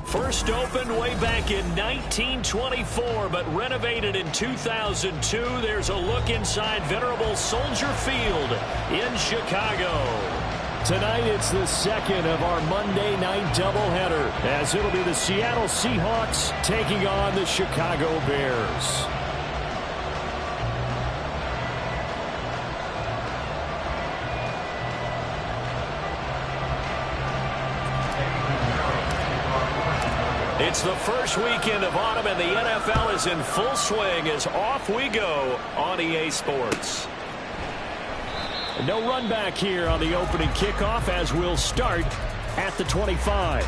First opened way back in 1924, but renovated in 2002. There's a look inside venerable Soldier Field in Chicago. Tonight, it's the second of our Monday night doubleheader, as it'll be the Seattle Seahawks taking on the Chicago Bears. It's the first weekend of autumn, and the NFL is in full swing as off we go on EA Sports. No run back here on the opening kickoff, as we'll start at the 25.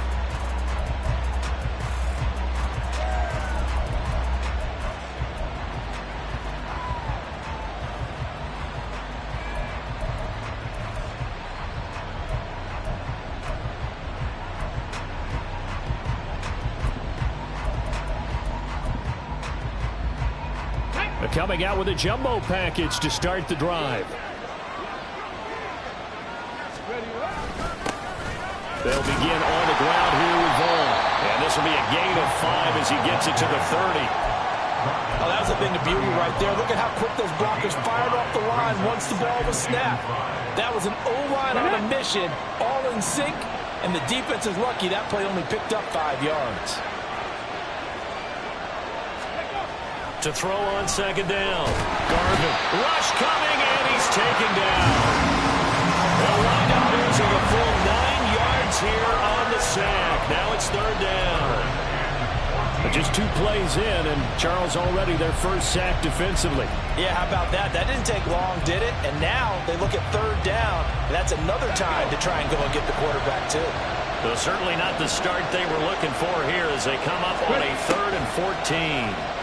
Coming out with a jumbo package to start the drive. They'll begin on the ground here with Vaughn. And this will be a gain of 5 as he gets it to the 30. Oh, that was a thing of beauty right there. Look at how quick those blockers fired off the line once the ball was snapped. That was an O-line on a mission, all in sync, and the defense is lucky that play only picked up 5 yards. To throw on second down. Garvin. Rush coming, and he's taken down. They'll wind up losing a full 9 yards here on the sack. Now it's third down. But just 2 plays in, and Charles already their first sack defensively. Yeah, how about that? That didn't take long, did it? And now they look at third down, and that's another time to try and go and get the quarterback, too. So certainly not the start they were looking for here as they come up on a 3rd and 14.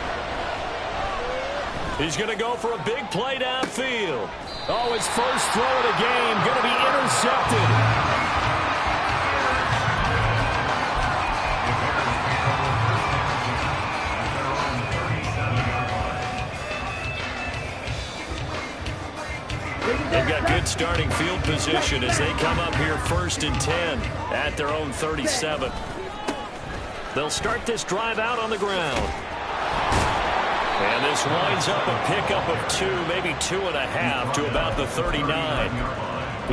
He's going to go for a big play downfield. Oh, his first throw of the game going to be intercepted. They've got good starting field position as they come up here 1st and 10 at their own 37. They'll start this drive out on the ground. And this winds up a pickup of 2, maybe 2.5 to about the 39.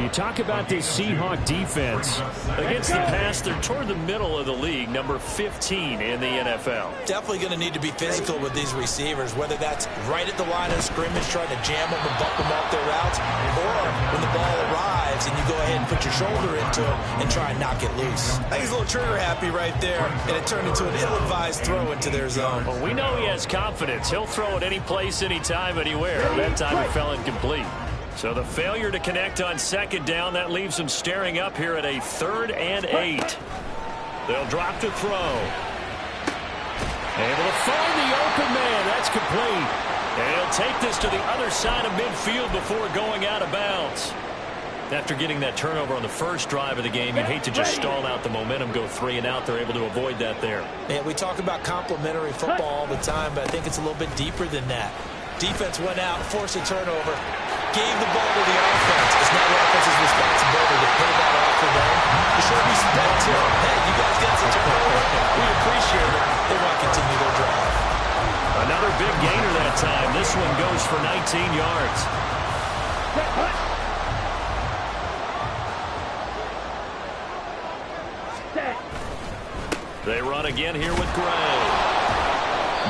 You talk about this Seahawk defense. Against the pass, they're toward the middle of the league, number 15 in the NFL. Definitely going to need to be physical with these receivers, whether that's right at the line of scrimmage, trying to jam them and bump them off their routes, or when the ball arrives and you go ahead and put your shoulder into it and try and knock it loose. I think he's a little trigger happy right there, and it turned into an ill-advised throw into their zone. Well, we know he has confidence. He'll throw it any place, anytime, anywhere. That time it fell incomplete. So the failure to connect on second down, that leaves them staring up here at a 3rd and 8. They'll drop to throw. Able to find the open man. That's complete. And he'll take this to the other side of midfield before going out of bounds. After getting that turnover on the first drive of the game, you'd hate to just stall out the momentum, go 3 and out. They're able to avoid that there. Yeah, we talk about complementary football all the time, but I think it's a little bit deeper than that. Defense went out, forced a turnover, gave the ball to the offense. It's not the offense's responsibility to pay that off for them. To show respect to them. Hey, you guys got some turnover. We appreciate it. They want to continue their drive. Another big gainer that time. This one goes for 19 yards. They run again here with Gray.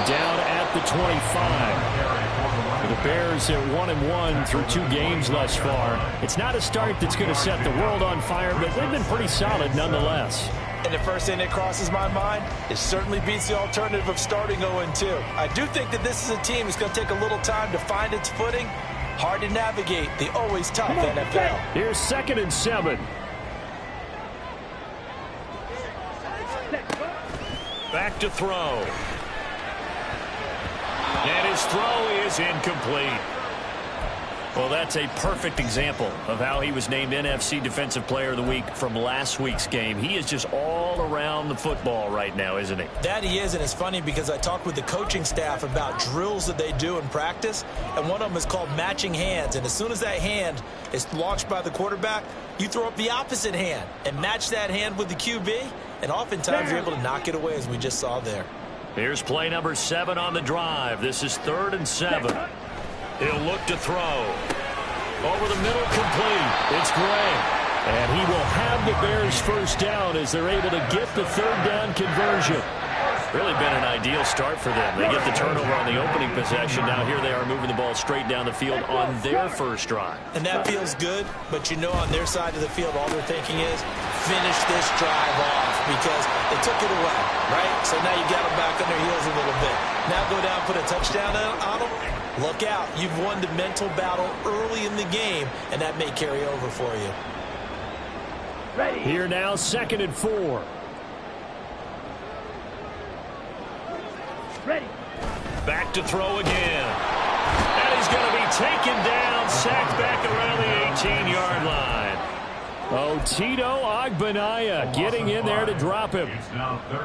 Down at the 25. The Bears at 1-1 through 2 games thus far. It's not a start that's going to set the world on fire, but they've been pretty solid nonetheless. And the first thing that crosses my mind, it certainly beats the alternative of starting 0-2. I do think that this is a team that's going to take a little time to find its footing, Hard to navigate the always tough NFL. Here's 2nd and 7. Back to throw. And his throw is incomplete. Well, that's a perfect example of how he was named NFC Defensive Player of the Week from last week's game. He is just all around the football right now, isn't he? That he is, and it's funny because I talked with the coaching staff about drills that they do in practice, and one of them is called matching hands. And as soon as that hand is launched by the quarterback, you throw up the opposite hand and match that hand with the QB, and oftentimes you're able to knock it away, as we just saw there. Here's play number 7 on the drive. This is 3rd and 7. He'll look to throw. Over the middle, complete. It's Gray. And he will have the Bears first down as they're able to get the 3rd down conversion. Really been an ideal start for them. They get the turnover on the opening possession. Now here they are moving the ball straight down the field on their first drive. And that feels good, but you know on their side of the field all they're thinking is finish this drive off because they took it away, right? So now you got them back on their heels a little bit. Now go down, put a touchdown on them. Look out. You've won the mental battle early in the game, and that may carry over for you. Ready. Here now, 2nd and 4. Ready. Back to throw again. And he's going to be taken down, sacked back around the 18-yard line. Oh, Tito Ogbonnaya getting in there to drop him.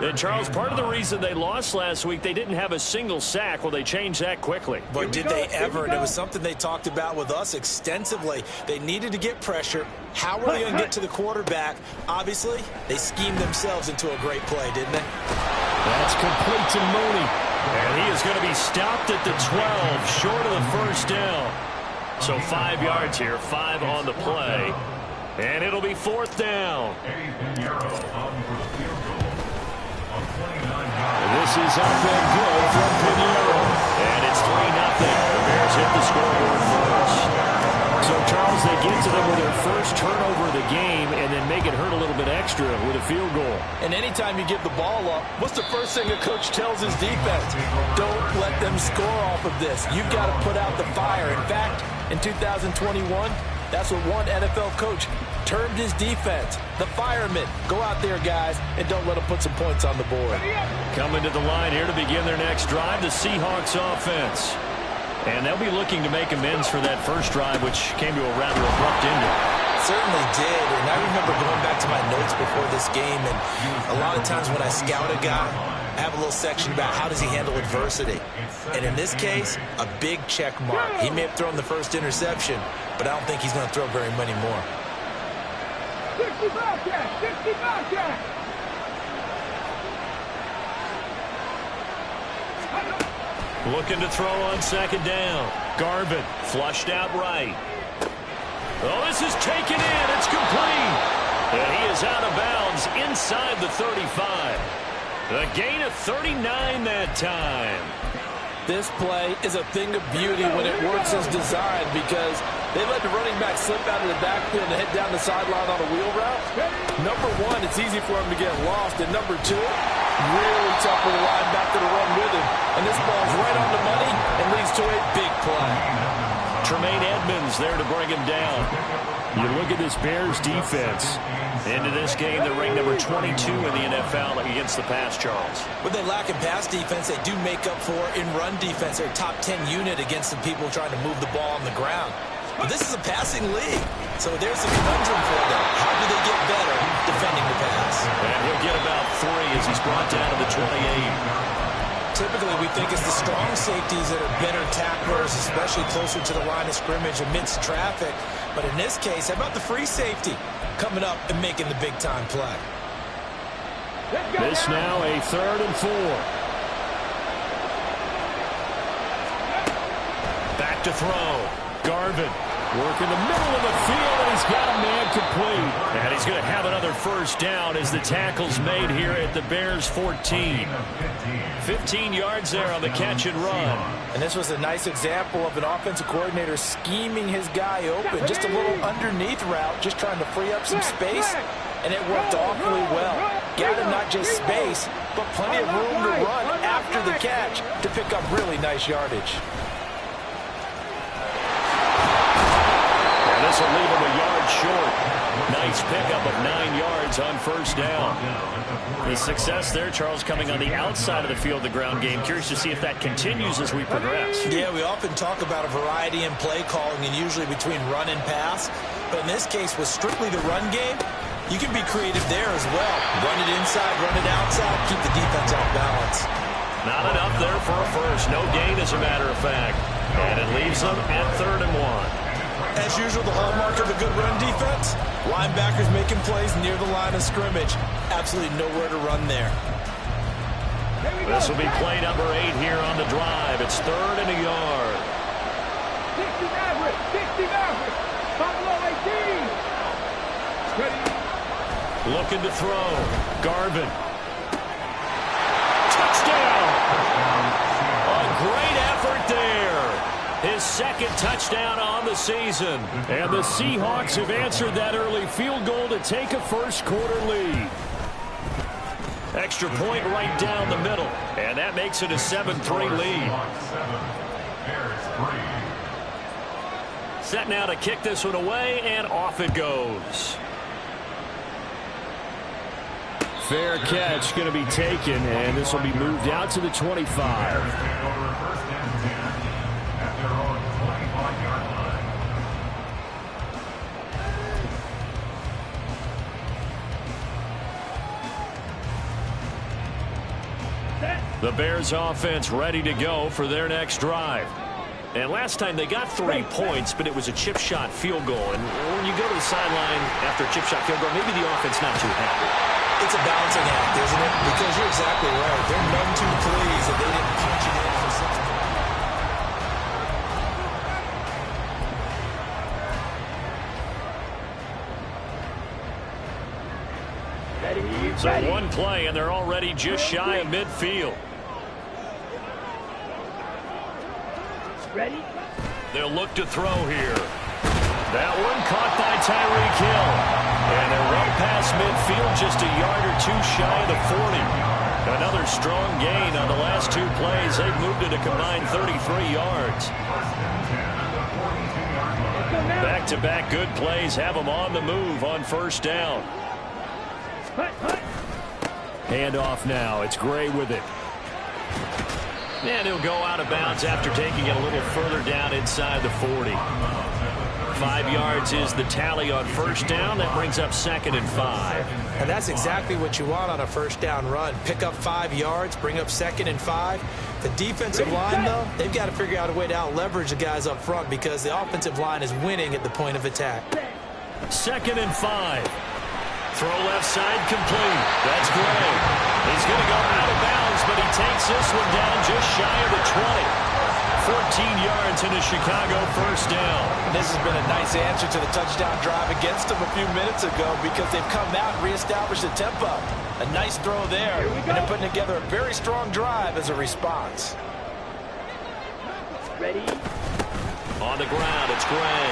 And Charles, part of the reason they lost last week, they didn't have a single sack. Well, they changed that quickly. But did they ever? And it was something they talked about with us extensively. They needed to get pressure. How were they going to get to the quarterback? Obviously, they schemed themselves into a great play, didn't they? That's complete to Mooney. And he is going to be stopped at the 12, short of the first down. So 5 yards here, 5 on the play. And it'll be 4th down. This is up and good from Pinheiro. And it's 3-0. The Bears hit the scoreboard first. So, Charles, they get to them with their first turnover of the game and then make it hurt a little bit extra with a field goal. And anytime you give the ball up, what's the first thing a coach tells his defense? Don't let them score off of this. You've got to put out the fire. In fact, in 2021, that's what one NFL coach termed his defense. The firemen. Go out there, guys, and don't let them put some points on the board. Coming to the line here to begin their next drive, the Seahawks offense. And they'll be looking to make amends for that first drive, which came to a rather abrupt ending. Certainly did, and I remember going back to my notes before this game, and a lot of times when I scout a guy, I have a little section about how does he handle adversity. And in this case, a big check mark. He may have thrown the first interception, but I don't think he's going to throw very many more. 60 Bobcat! 60 Bobcat! Looking to throw on 2nd down. Garvin flushed out right. Oh, this is taken in. It's complete. And he is out of bounds inside the 35. A gain of 39 that time. This play is a thing of beauty when it works as designed because they let the running back slip out of the backfield and head down the sideline on a wheel route. Number one, it's easy for him to get lost. And number two, really tough for the linebacker to run with him. And this ball's right on the money and leads to a big play. Tremaine Edmonds there to bring him down. You look at this Bears defense. Into this game, they're ranked number 22 in the NFL against the pass, Charles. When they lack in pass defense, they do make up for in run defense. They're a top 10 unit against the people trying to move the ball on the ground. But this is a passing league, so there's a conundrum for them. How do they get better defending the pass? And he'll get about 3 as he's brought down to the 28. Typically, we think it's the strong safeties that are better tacklers, especially closer to the line of scrimmage amidst traffic. But in this case, how about the free safety coming up and making the big-time play? This now a 3rd and 4. Back to throw. Garvin working the middle of the field, and he's got a man complete. And he's going to have another first down as the tackle's made here at the Bears 14. 15 yards there on the catch and run. And this was a nice example of an offensive coordinator scheming his guy open. Just a little underneath route, just trying to free up some space, and it worked awfully well. Got him not just space, but plenty of room to run after the catch to pick up really nice yardage. This will leave him a yard short. Nice pickup of 9 yards on first down. The success there, Charles, coming on the outside of the field, the ground game. Curious to see if that continues as we progress. Yeah, we often talk about a variety in play calling and usually between run and pass. But in this case, with strictly the run game, you can be creative there as well. Run it inside, run it outside, keep the defense off balance. Not enough there for a first. No gain, as a matter of fact. And it leaves them at 3rd and 1. As usual, the hallmark of a good run defense, linebackers making plays near the line of scrimmage. Absolutely nowhere to run there. This will be play number 8 here on the drive. It's 3rd and a yard. 60 Maverick, 60 Maverick. Buffalo 18. Ready. Looking to throw. Garvin. Touchdown! A great effort there. His 2nd touchdown on the season. And the Seahawks have answered that early field goal to take a first-quarter lead. Extra point right down the middle. And that makes it a 7-3 lead. Set now to kick this one away, and off it goes. Fair catch going to be taken, and this will be moved out to the 25. The Bears offense ready to go for their next drive. And last time they got 3 points, but it was a chip shot field goal. And when you go to the sideline after a chip shot field goal, maybe the offense not too happy. It's a balancing act, isn't it? Because you're exactly right. They're none too pleased that they didn't punch it in for 6 points. So one play, and they're already just shy of midfield. Ready. They'll look to throw here. That one caught by Tyreek Hill. And they're right past midfield, just a yard or 2 shy of the 40. Another strong gain on the last 2 plays. They've moved it a combined 33 yards. Back-to-back good plays have them on the move on first down. Handoff now. It's Gray with it. And he'll go out of bounds after taking it a little further down inside the 40. 5 yards is the tally on first down. That brings up 2nd and 5. And that's exactly what you want on a first down run. Pick up 5 yards, bring up 2nd and 5. The defensive line, though, they've got to figure out a way to out-leverage the guys up front because the offensive line is winning at the point of attack. 2nd and 5. Throw left side complete. That's Gray. He's going to go out of bounds, but he takes this one down just shy of the 20. 14 yards in a Chicago first down. This has been a nice answer to the touchdown drive against them a few minutes ago because they've come out and reestablished the tempo. A nice throw there, and they're putting together a very strong drive as a response. Ready. On the ground, it's Gray.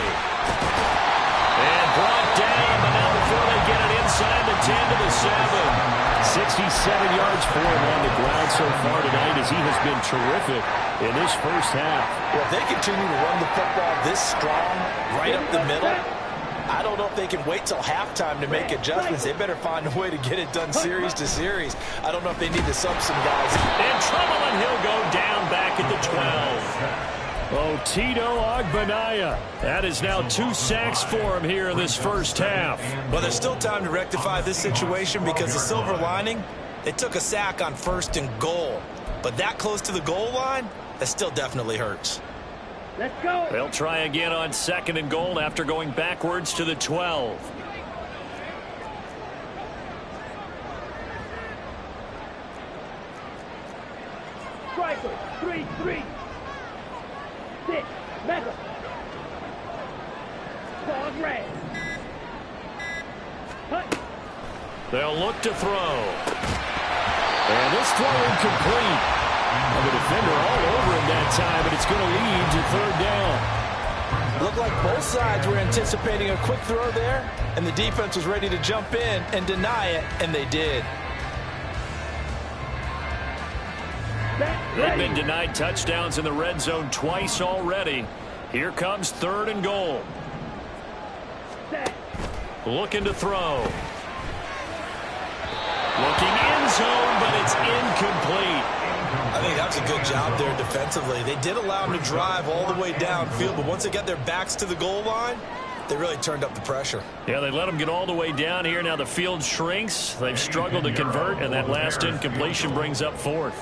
And brought down, but now before they get it inside the 10 to the 7. 67 yards for him on the ground so far tonight as he has been terrific in this first half. Well, if they continue to run the football this strong, right up the middle, I don't know if they can wait till halftime to make adjustments. They better find a way to get it done series to series. I don't know if they need to sub some guys. In trouble, and he'll go down back at the 12. Oh, Tito Ogbonnaya. That is now 2 sacks for him here in this first half. Well, there's still time to rectify this situation because the silver lining, they took a sack on 1st and goal. But that close to the goal line, that still definitely hurts. Let's go. They'll try again on 2nd and goal after going backwards to the 12. Striker, 3-3. 6, Mega. Dog red. They'll look to throw. And this throw incomplete. And the defender all over him that time, but it's going to lead to 3rd down. Looked like both sides were anticipating a quick throw there, and the defense was ready to jump in and deny it, and they did. They've been denied touchdowns in the red zone twice already. Here comes 3rd and goal. looking to throw. Looking end zone, but it's incomplete. I think that's a good job there defensively. They did allow them to drive all the way downfield, but once they got their backs to the goal line, they really turned up the pressure. Yeah, they let them get all the way down here. Now the field shrinks. They've struggled to convert, and that last incompletion brings up fourth.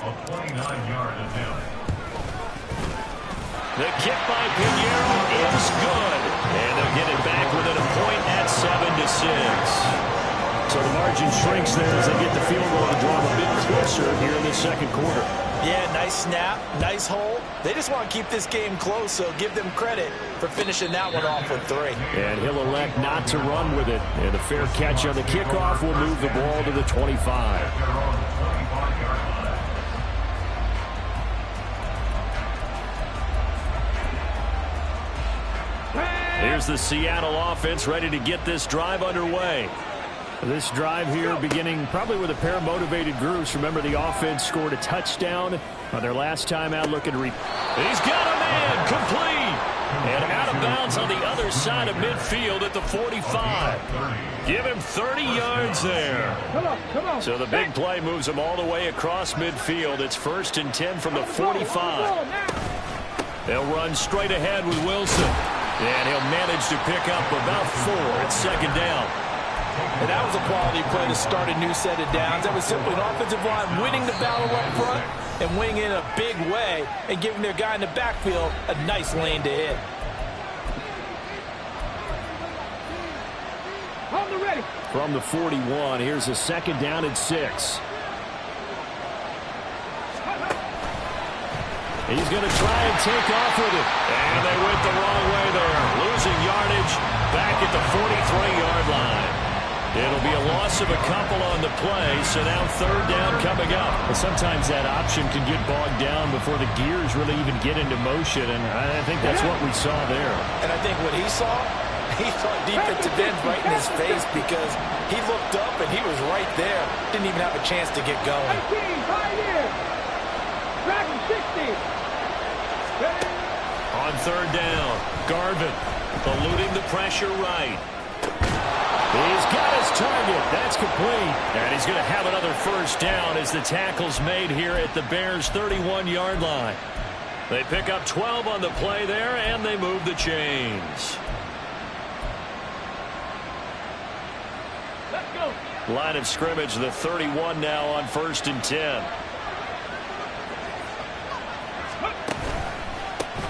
The kick by Pinheiro is good. And they'll get it back within a point at 7-6. So the margin shrinks there as they get the field goal to draw them a bit closer here in the second quarter. Yeah, nice snap, nice hole. They just want to keep this game close, so give them credit for finishing that one off with 3. And he'll elect not to run with it. And the fair catch on the kickoff will move the ball to the 25. Here's the Seattle offense ready to get this drive underway. This drive here beginning probably with a pair of motivated groups. Remember, the offense scored a touchdown on their last time out looking to He's got a man, complete. And out of bounds on the other side of midfield at the 45. Give him 30 yards there. Come on. So the big play moves him all the way across midfield. It's 1st and 10 from the 45. They'll run straight ahead with Wilson. And he'll manage to pick up about 4 at 2nd down. And that was a quality play to start a new set of downs. That was simply an offensive line winning the battle up front and winning in a big way and giving their guy in the backfield a nice lane to hit. On the ready. From the 41, here's a 2nd down and 6. He's going to try and take off with it. And they went the wrong way there. Losing yardage back at the 43-yard line. It'll be a loss of a couple on the play, so now 3rd down coming up. Well, sometimes that option can get bogged down before the gears really even get into motion, and I think that's what we saw there. And I think what he saw defensive end right in his face because he looked up and he was right there. Didn't even have a chance to get going. 18, 5 years. Dragon 60. On 3rd down, Garvin eluding the pressure right. He's got his target. That's complete. And he's going to have another 1st down as the tackle's made here at the Bears' 31-yard line. They pick up 12 on the play there, and they move the chains. Let's go. Line of scrimmage, the 31 now on 1st and 10.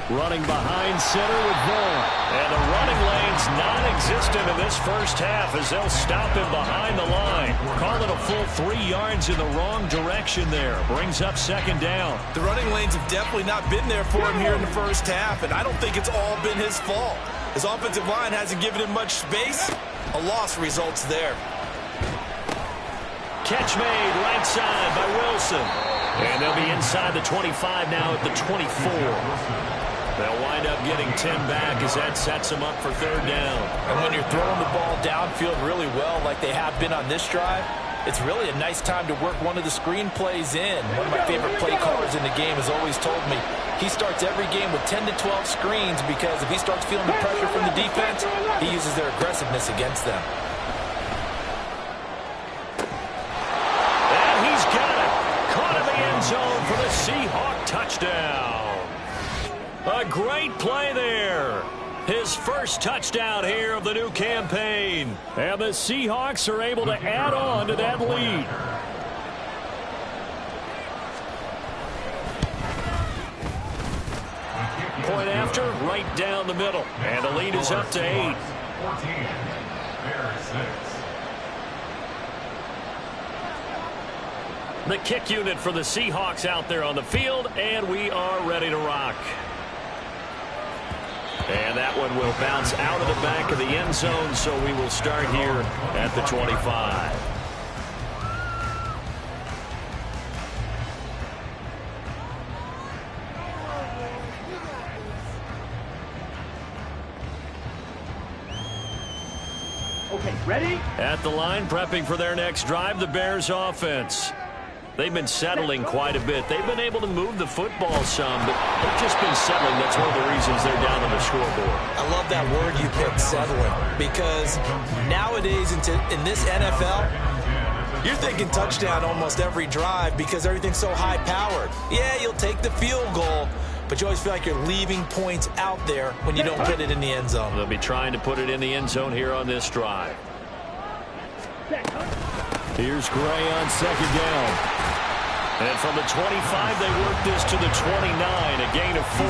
Running behind center with Vaughn. And the running lane's non-existent in this first half as they'll stop him behind the line. Call it a full 3 yards in the wrong direction there. Brings up 2nd down. The running lanes have definitely not been there for him here in the first half, and I don't think it's all been his fault. His offensive line hasn't given him much space. A loss results there. Catch made right side by Wilson. And they'll be inside the 25 now at the 24. They'll wind up getting 10 back as that sets them up for 3rd down. And when you're throwing the ball downfield really well like they have been on this drive, it's really a nice time to work one of the screen plays in. One of my favorite play callers in the game has always told me he starts every game with 10 to 12 screens because if he starts feeling the pressure from the defense, he uses their aggressiveness against them. And he's got it. Caught in the end zone for the Seahawk touchdown. A great play there. His first touchdown here of the new campaign. And the Seahawks are able to add on to that lead. Point after, right down the middle. And the lead is up to 8. The kick unit for the Seahawks out there on the field, and we are ready to rock. And that one will bounce out of the back of the end zone, so we will start here at the 25. Okay, ready? At the line, prepping for their next drive, the Bears offense. They've been settling quite a bit. They've been able to move the football some, but they've just been settling. That's one of the reasons they're down on the scoreboard. I love that word you picked, settling, because nowadays in this NFL, you're thinking touchdown almost every drive because everything's so high-powered. Yeah, you'll take the field goal, but you always feel like you're leaving points out there when you don't put it in the end zone. They'll be trying to put it in the end zone here on this drive. Here's Gray on second down. And from the 25, they work this to the 29, a gain of 4.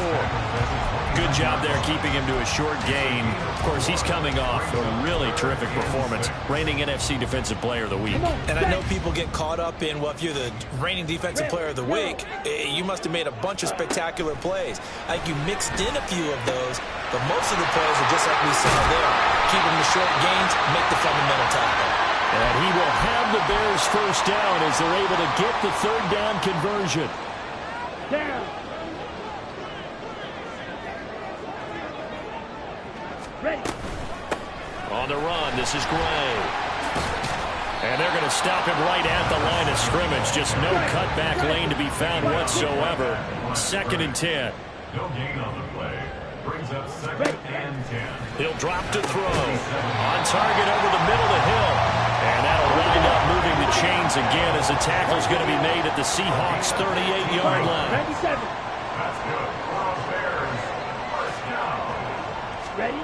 Good job there keeping him to a short gain. Of course, he's coming off a really terrific performance, reigning NFC Defensive Player of the Week. And I know people get caught up in, well, if you're the reigning Defensive Player of the Week, you must have made a bunch of spectacular plays. I think you mixed in a few of those, but most of the plays are just like we saw there. Keep them to short gains, make the fundamental tackle. And he will have the Bears first down as they're able to get the third down conversion. Down. Ready. On the run, this is Gray. And they're going to stop him right at the line of scrimmage. Just no cutback lane to be found whatsoever. 2nd and 10. No gain on the play. Brings up 2nd and 10. He'll drop to throw. On target over the middle to Hill. And that'll wind up moving the chains again as the tackle's going to be made at the Seahawks' 38-yard line. 97. That's good. For the Bears. First down. Ready.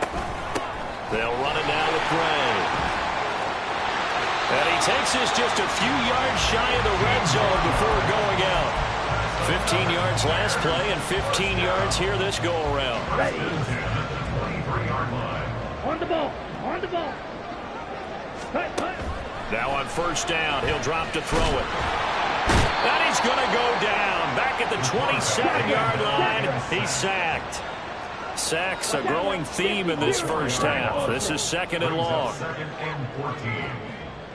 They'll run it now with Gray. And he takes this just a few yards shy of the red zone before going out. 15 yards last play and 15 yards here this go-around. Ready. 23-yard line. On the ball. On the ball. Cut, cut. Now on first down, he'll drop to throw it. And he's going to go down. Back at the 27-yard line, he's sacked. Sacks a growing theme in this first half. This is 2nd and long. 2nd and 14.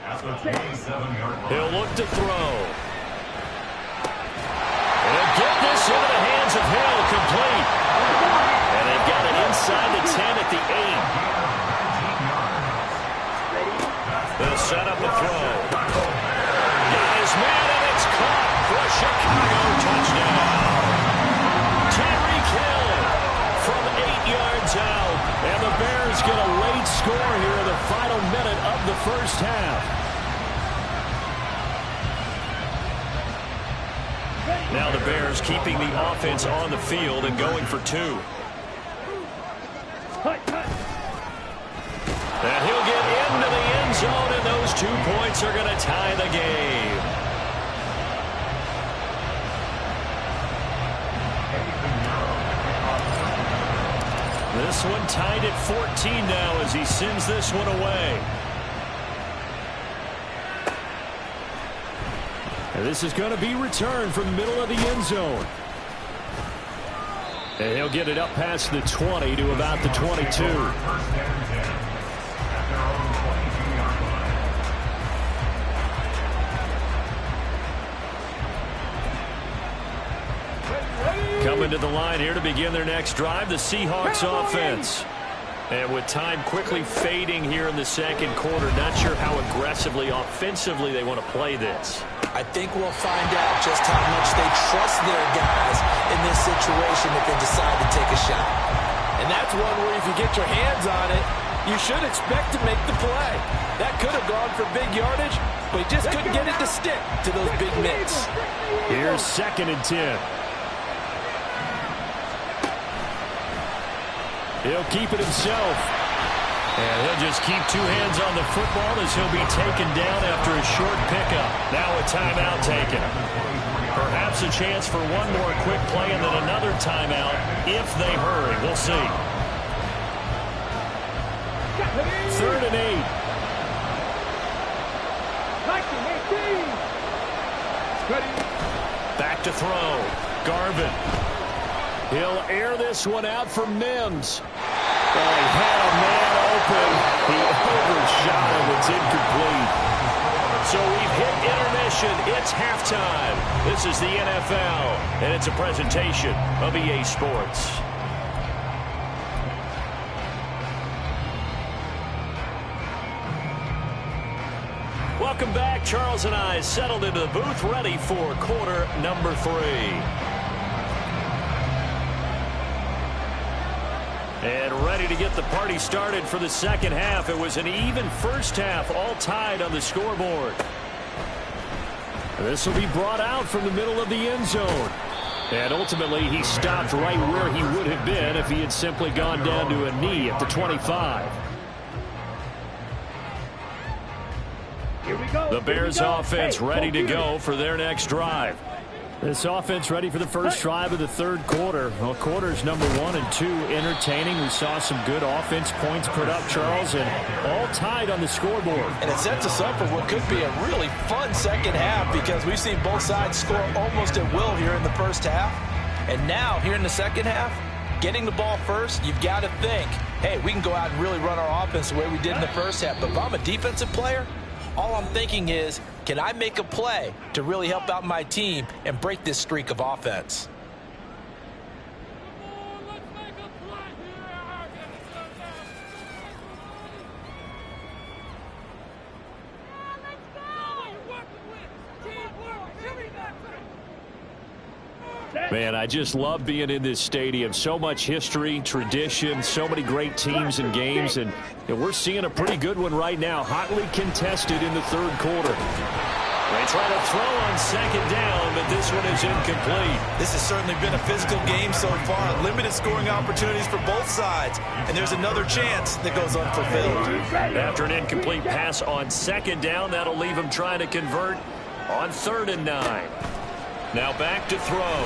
At the 27-yard line. He'll look to throw. And he'll get this into the hands of Hill, complete. And they've got it inside the 10 at the 8. They'll set up a throw. Got his man, and it's caught for a Chicago touchdown. Tyreek Hill from 8 yards out. And the Bears get a late score here in the final minute of the first half. Now the Bears keeping the offense on the field and going for 2. Cut, cut. And he'll get into the end zone, and those 2 points are going to tie the game. This one tied at 14 now as he sends this one away. And this is going to be returned from the middle of the end zone. And he'll get it up past the 20 to about the 22. Coming to the line here to begin their next drive, the Seahawks offense. And with time quickly fading here in the second quarter, not sure how aggressively, offensively they want to play this. I think we'll find out just how much they trust their guys in this situation if they decide to take a shot. And that's one where if you get your hands on it, you should expect to make the play. That could have gone for big yardage, but he just couldn't get it to stick to those big mitts. Here's 2nd and 10. He'll keep it himself. And he'll just keep 2 hands on the football as he'll be taken down after a short pickup. Now a timeout taken. Perhaps a chance for one more quick play and then another timeout if they hurry. We'll see. 3rd and 8. Back to throw. Garvin. He'll air this one out for Mims. Oh, he had a man open. He overshot him. It's incomplete. So we've hit intermission. It's halftime. This is the NFL, and it's a presentation of EA Sports. Welcome back Charles and I settled into the booth ready for quarter number 3. And ready to get the party started for the second half. It was an even first half, all tied on the scoreboard. This will be brought out from the middle of the end zone. And ultimately, he stopped right where he would have been if he had simply gone down to a knee at the 25. Here we go. The Bears offense ready to go for their next drive. This offense ready for the first drive of the third quarter. Well, quarters number 1 and 2 entertaining. We saw some good offense points put up, Charles, and all tied on the scoreboard. And it sets us up for what could be a really fun second half because we've seen both sides score almost at will here in the first half. And now, here in the second half, getting the ball first, you've got to think, hey, we can go out and really run our offense the way we did in the first half. But if I'm a defensive player, all I'm thinking is, can I make a play to really help out my team and break this streak of offense? Man, I just love being in this stadium. So much history, tradition, so many great teams and games, and we're seeing a pretty good one right now, hotly contested in the third quarter. They try to throw on second down, but this one is incomplete. This has certainly been a physical game so far. Limited scoring opportunities for both sides, and there's another chance that goes unfulfilled. After an incomplete pass on second down, that'll leave him trying to convert on 3rd and 9. Now back to throw.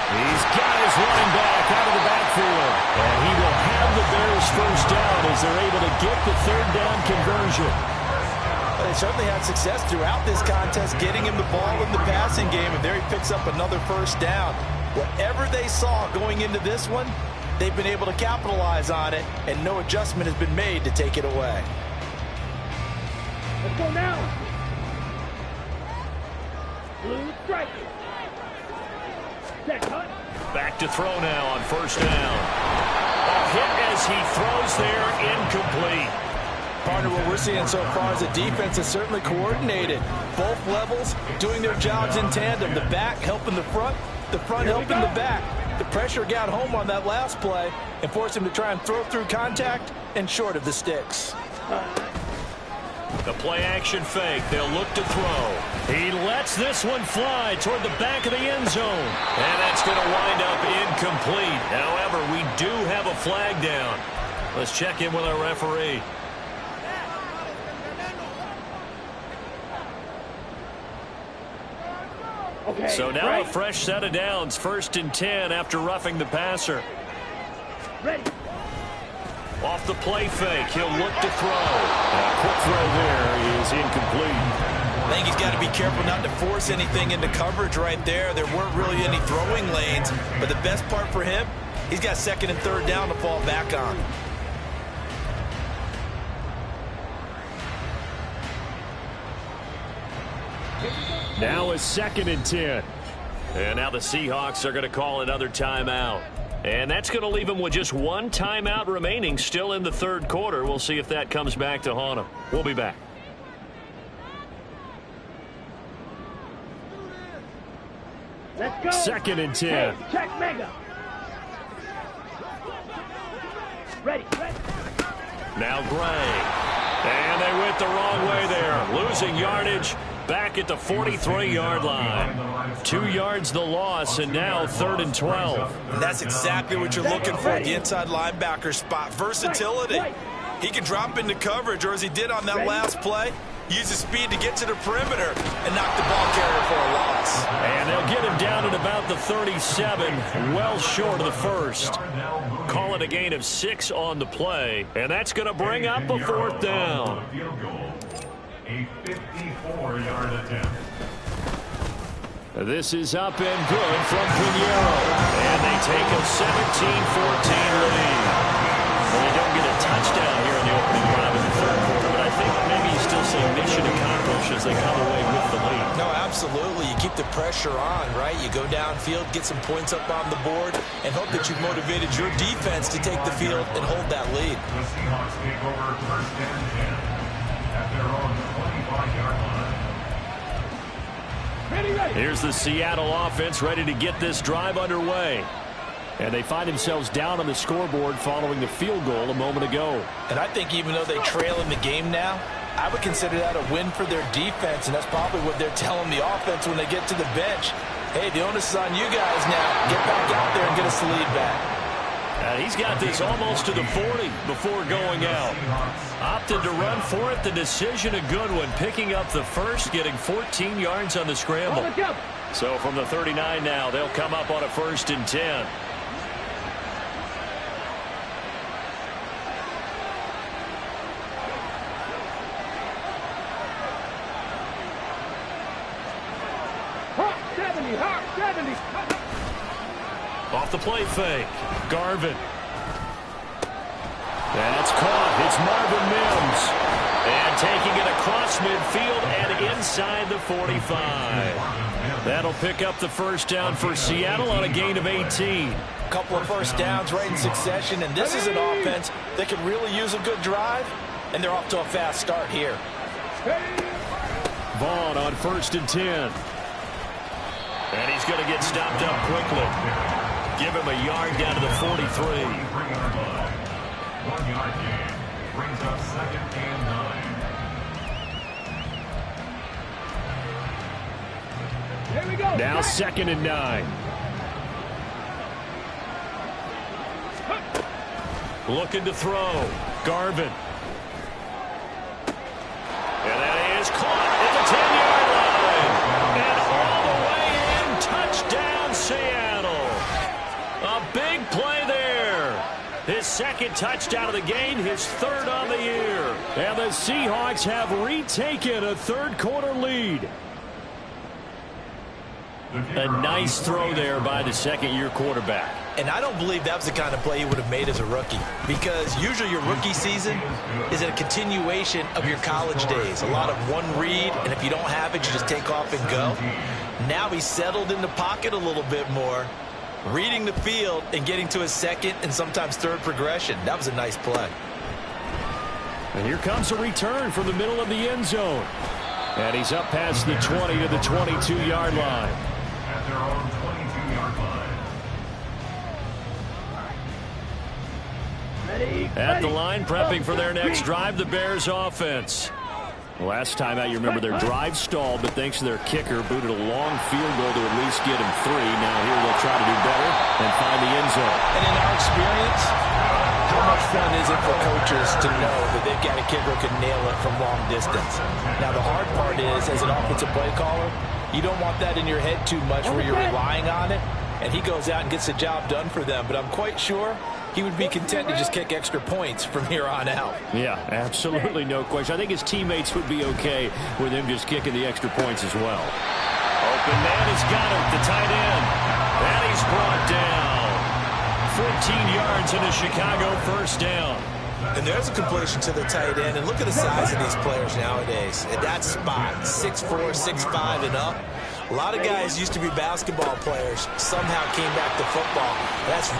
He's got his running back out of the backfield. And he will have the Bears first down as they're able to get the 3rd down conversion. They certainly had success throughout this contest getting him the ball in the passing game, and there he picks up another first down. Whatever they saw going into this one, they've been able to capitalize on it, and no adjustment has been made to take it away. Let's go now. Blue strike. Set cut. Back to throw now on first down. A hit as he throws there, incomplete. Partner, what we're seeing so far is the defense is certainly coordinated. Both levels doing their jobs in tandem. The back helping the front helping the back. The pressure got home on that last play and forced him to try and throw through contact and short of the sticks. The play action fake. They'll look to throw. He lets this one fly toward the back of the end zone. And that's going to wind up incomplete. However, we do have a flag down. Let's check in with our referee. Okay, So now right. a fresh set of downs. 1st and 10 after roughing the passer. Ready. Off the play fake, he'll look to throw. A quick throw there is incomplete. I think he's got to be careful not to force anything into coverage right there. There weren't really any throwing lanes, but the best part for him, he's got 2nd and 3rd down to fall back on. Now is 2nd and 10. And now the Seahawks are going to call another timeout. And that's going to leave them with just one timeout remaining still in the third quarter. We'll see if that comes back to haunt them. We'll be back. Let's go. 2nd and 10. Hey, check mega. Ready. Now Gray. And they went the wrong way there. Losing yardage back at the 43-yard line. 2 yards the loss, and now 3rd and 12. And that's exactly what you're looking for, the inside linebacker spot. Versatility. He can drop into coverage, or as he did on that last play, use his speed to get to the perimeter and knock the ball carrier for a loss. And they'll get him down at about the 37, well short of the first. Call it a gain of 6 on the play, and that's going to bring up a 4th down. A 54-yard attempt. This is up and good from Pinheiro. And they take a 17-14 lead. Well, they don't get a touchdown here in the opening drive of the third quarter, but I think maybe you still say mission accomplished as they come away with the lead. No, absolutely. You keep the pressure on, right? You go downfield, get some points up on the board, and hope that you've motivated your defense to take the field and hold that lead. The Seahawks take over 1st and 10 at their own 25-yard line. Here's the Seattle offense ready to get this drive underway. And they find themselves down on the scoreboard following the field goal a moment ago. And I think even though they trail in the game now, I would consider that a win for their defense, and that's probably what they're telling the offense when they get to the bench. Hey, the onus is on you guys now. Get back out there and get us the lead back. And he's got this almost to the 40 before going out. Opted to run for it. The decision a good one. Picking up the first, getting 14 yards on the scramble. So from the 39 now, they'll come up on a 1st and 10. Off the play fake. Garvin. That's caught. It's Marvin Mims. And taking it across midfield and inside the 45. That'll pick up the first down for Seattle on a gain of 18. A couple of first downs right in succession, and this is an offense that could really use a good drive, and they're off to a fast start here. Vaughn on 1st and 10. And he's going to get stopped up quickly. Give him a yard down to the 43. 1 yard gain brings up 2nd and 9. Here we go. Now 2nd and 9. Looking to throw. Garvin. And that is caught at the 10-yard line. And all the way in. Touchdown, Seattle. A big play there. His 2nd touchdown of the game, his 3rd on the year. And the Seahawks have retaken a 3rd quarter lead. A nice throw there by the 2nd-year quarterback. And I don't believe that was the kind of play he would have made as a rookie, because usually your rookie season is a continuation of your college days. A lot of one read, and if you don't have it, you just take off and go. Now he's settled in the pocket a little bit more, reading the field and getting to his 2nd and sometimes 3rd progression. That was a nice play. And here comes a return from the middle of the end zone. And he's up past the 20 to the 22-yard line. At their own 22-yard line. At the line, prepping for their next drive, the Bears offense. Last time out, you remember their drive stalled, but thanks to their kicker, booted a long field goal to at least get him 3. Now here they'll try to do better and find the end zone. And in our experience, how much fun is it for coaches to know that they've got a kicker who can nail it from long distance? Now, the hard part is, as an offensive play caller, you don't want that in your head too much where you're relying on it, and he goes out and gets the job done for them. But I'm quite sure he would be content to just kick extra points from here on out. Yeah, absolutely no question. I think his teammates would be okay with him just kicking the extra points as well. Open man has got it, the tight end. And he's brought down. 14 yards in a Chicago 1st down. And there's a completion to the tight end. And look at the size of these players nowadays. At that spot, 6'4", 6'5", and up. A lot of guys used to be basketball players, somehow came back to football. That's